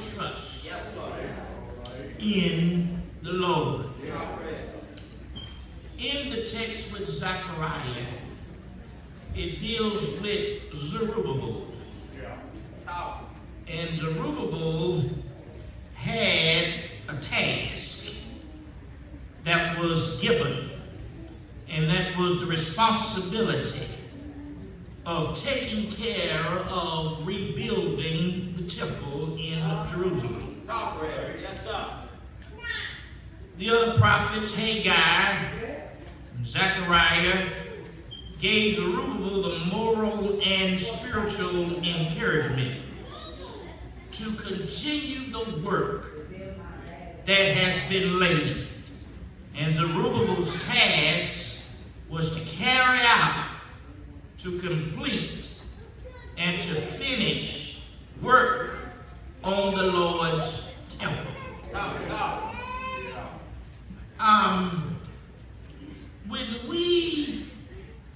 trust in the Lord. In the text with Zechariah, it deals with Zerubbabel. And Zerubbabel had a task that was given, and that was the responsibility of taking care of rebuilding the temple in Jerusalem. Yes, sir. The other prophets, Haggai and Zechariah, gave Zerubbabel the moral and spiritual encouragement to continue the work that has been laid. And Zerubbabel's task was to carry out, to complete, and to finish work on the Lord's temple. When we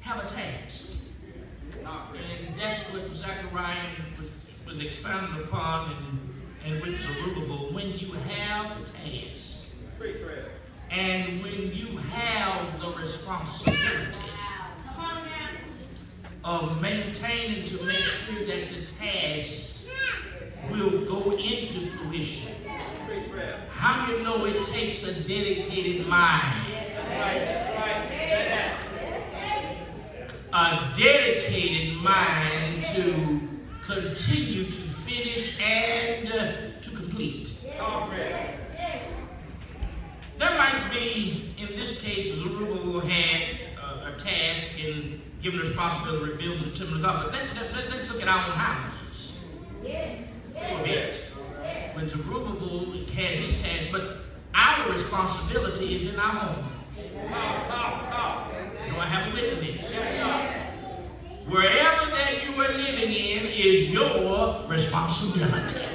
have a task, and that's what Zechariah was expounded upon and with Zerubbabel, when you have a task, and when you have the responsibility of maintaining to make sure that the task will go into fruition. How do you know it takes a dedicated mind? That's right. A dedicated mind to continue to finish and to complete. There might be, in this case, Zerubbabel had a task in given the responsibility of rebuilding the temple of God. But let's look at our own houses. For a bit. When Zerubbabel had his task, but our responsibility is in our home. Do I have a witness? Wherever that you are living in is your responsibility.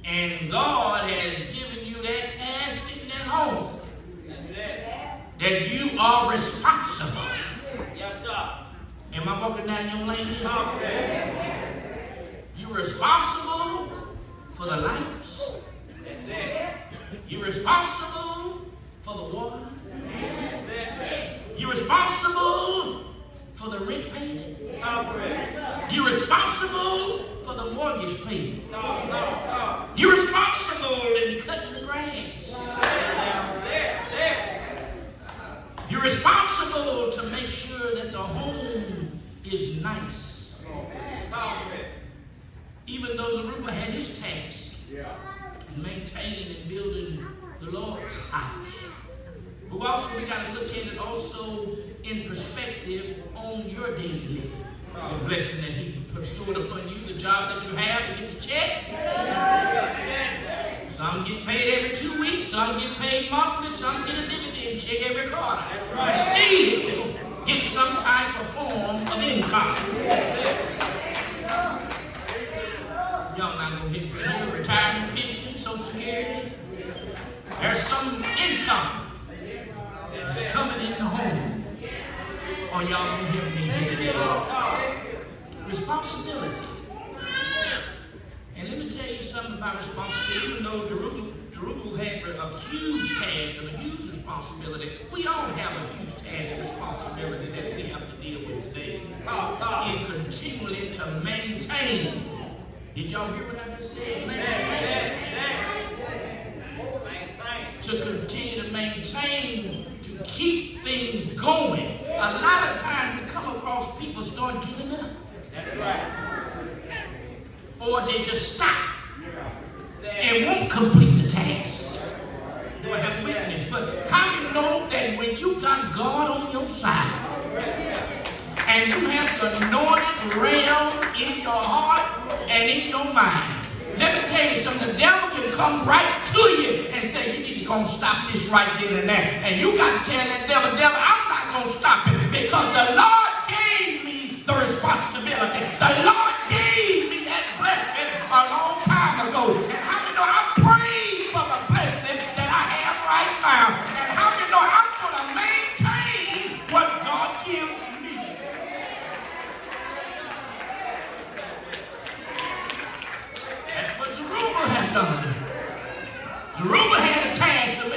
And God has given you that task in that home. That you are responsible. Yes, sir. Am I walking down your lane here? You're responsible for the lights. That's it. You're responsible for the water. That's it. You're responsible for the rent payment. You're responsible for the mortgage payment. You're responsible in cutting the grass. You're responsible to make sure that the home is nice. Even though Zerubbabel had his task in maintaining and building the Lord's house. But also we got to look at it also in perspective on your daily living. The blessing that He bestowed upon you, the job that you have to get the check. Some get paid every 2 weeks, some get paid monthly, some get a dividend check every quarter. But still get some type of form of income. Y'all not going to hit me. Retirement, pension, Social Security. There's some income that's coming in the home. Or y'all can hear me here today. Responsibility. And let me tell you something about responsibility. Even though Zerubbabel had a huge task and a huge responsibility, we all have a huge task and responsibility that we have to deal with today. In continually to maintain. Did y'all hear what I just said? Maintain. To continue to maintain, to keep things going. A lot of times we come across people start giving up. That's right. Or they just stop and won't complete the task. Do I have witness? But how do you know that when you got God on your side and you have the anointed realm in your heart and in your mind, let me tell you something, the devil can come right to you and say, you need to go and stop this right then and there. And you got to tell that devil, I'm not going to stop it because the Lord gave me the responsibility. The Lord gave me that blessing a long time ago. And how many know I prayed for the blessing that I have right now? And how many know I'm going to maintain what God gives me?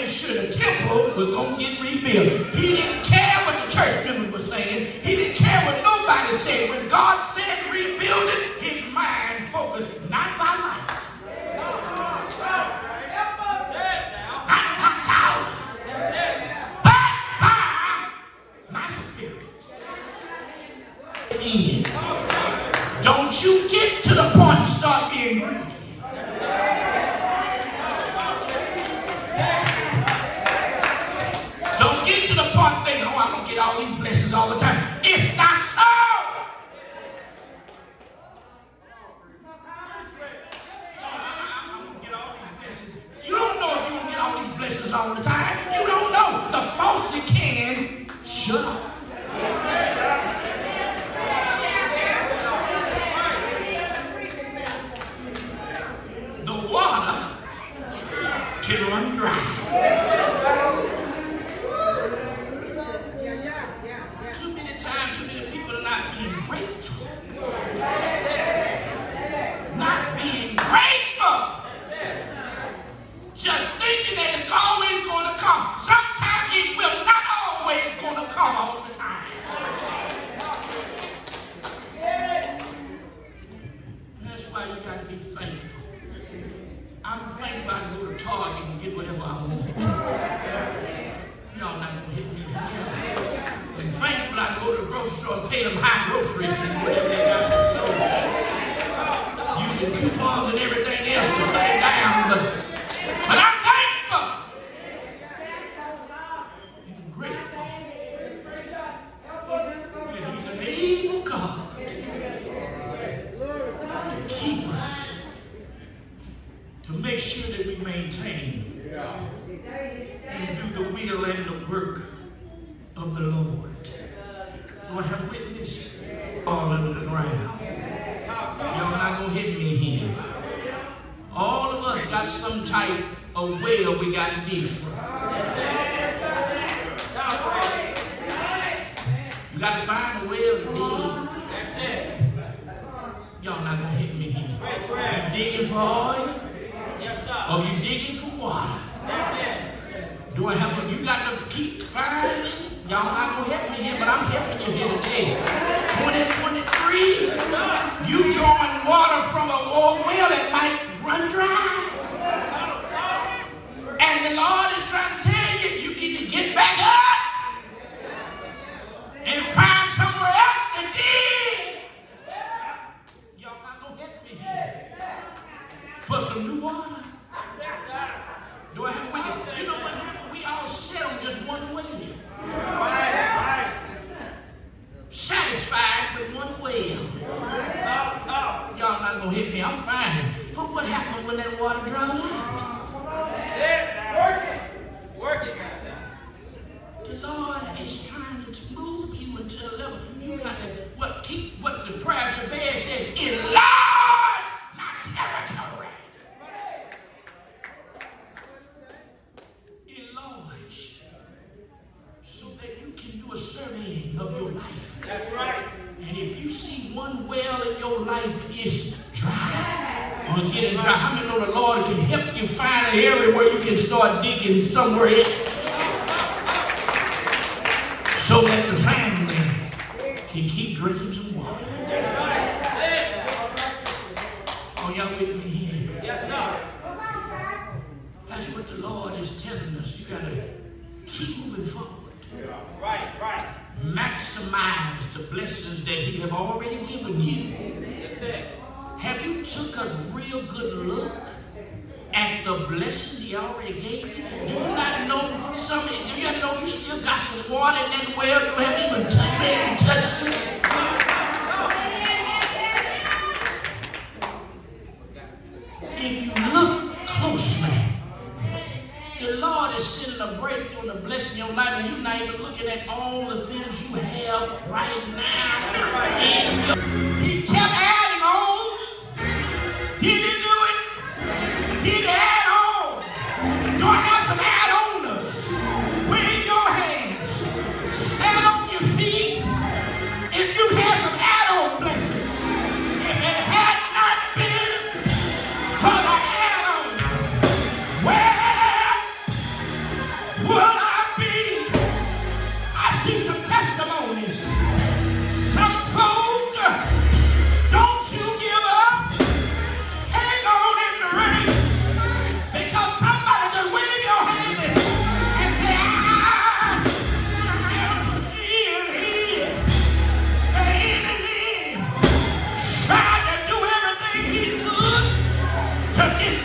make sure the temple was going to get rebuilt. He didn't care what the church members were saying. He didn't care what nobody said. When God said rebuild it, his mind focused not by might, not by power, but by my spirit. Don't you get to the point and start being greedy. Don't get to the point thinking, oh, I'm going to get all these blessings all the time. It's not so. I'm going to get all these blessings. You don't know if you're going to get all these blessings all the time. You don't know. The faucet can shut off. The water can run dry. Too many people are not being grateful. Not being grateful. Just thinking that it's always going to come. Sometimes it will not always going to come all the time. That's why you got to be thankful. I'm thankful I can go to Target and get whatever I want. Y'all not going to hit me here. I'm thankful I can go to the grocery store and pay them high groceries and whatever they got in the store. Using coupons and everything else to cut it down. But I'm thankful. I'm grateful. And he's an able God to keep us, to make sure that we maintain and do the will and the work of the Lord. Do I have a witness? All under the ground. Y'all not going to hit me here. All of us got some type of well we got to dig from. You got to find a well to dig. Y'all not going to hit me here. You digging for oil? Or you digging for water? Do I have a, you got to keep finding? Y'all not going to help me here, but I'm helping you here today. 2023, you drawing water from a well that might run dry. And the Lord is trying to tell you, you need to get back up and find somewhere else to dig. Y'all not going to help me here. For some new water. Do I have with you? You know what happened? We all sit on just one well. Right. Satisfied with one well. Y'all not gonna hit me. I'm fine. But what happens when that water dries out? Work it. The Lord is trying to move you into a level. You got to keep what the prayer of Jabez says. Enlarge my territory. Enlarge, so that you can do a surveying of your life. That's right. And if you see one well in your life is dry or getting dry, how many know the Lord can help you find an area where you can start digging somewhere else, so that the family can keep drinking some water? Are y'all with me here? Yes, sir. That's what the Lord is telling us. You got to keep moving forward. Right. Maximize the blessings that he have already given you. That's it. Have you took a real good look at the blessings he already gave you? Do you not know some? Do you know you still got some water in that well you haven't even touched it? If you look closely, the Lord is sending a breakthrough and a blessing in your life, and you're not even looking at all the things you have right now. He kept adding on. Did he do it? Did he add on? Do I have some add-oners? Wave your hands. Stand on your feet. If you had some add-on blessings, if it had not been for the add-on, where to this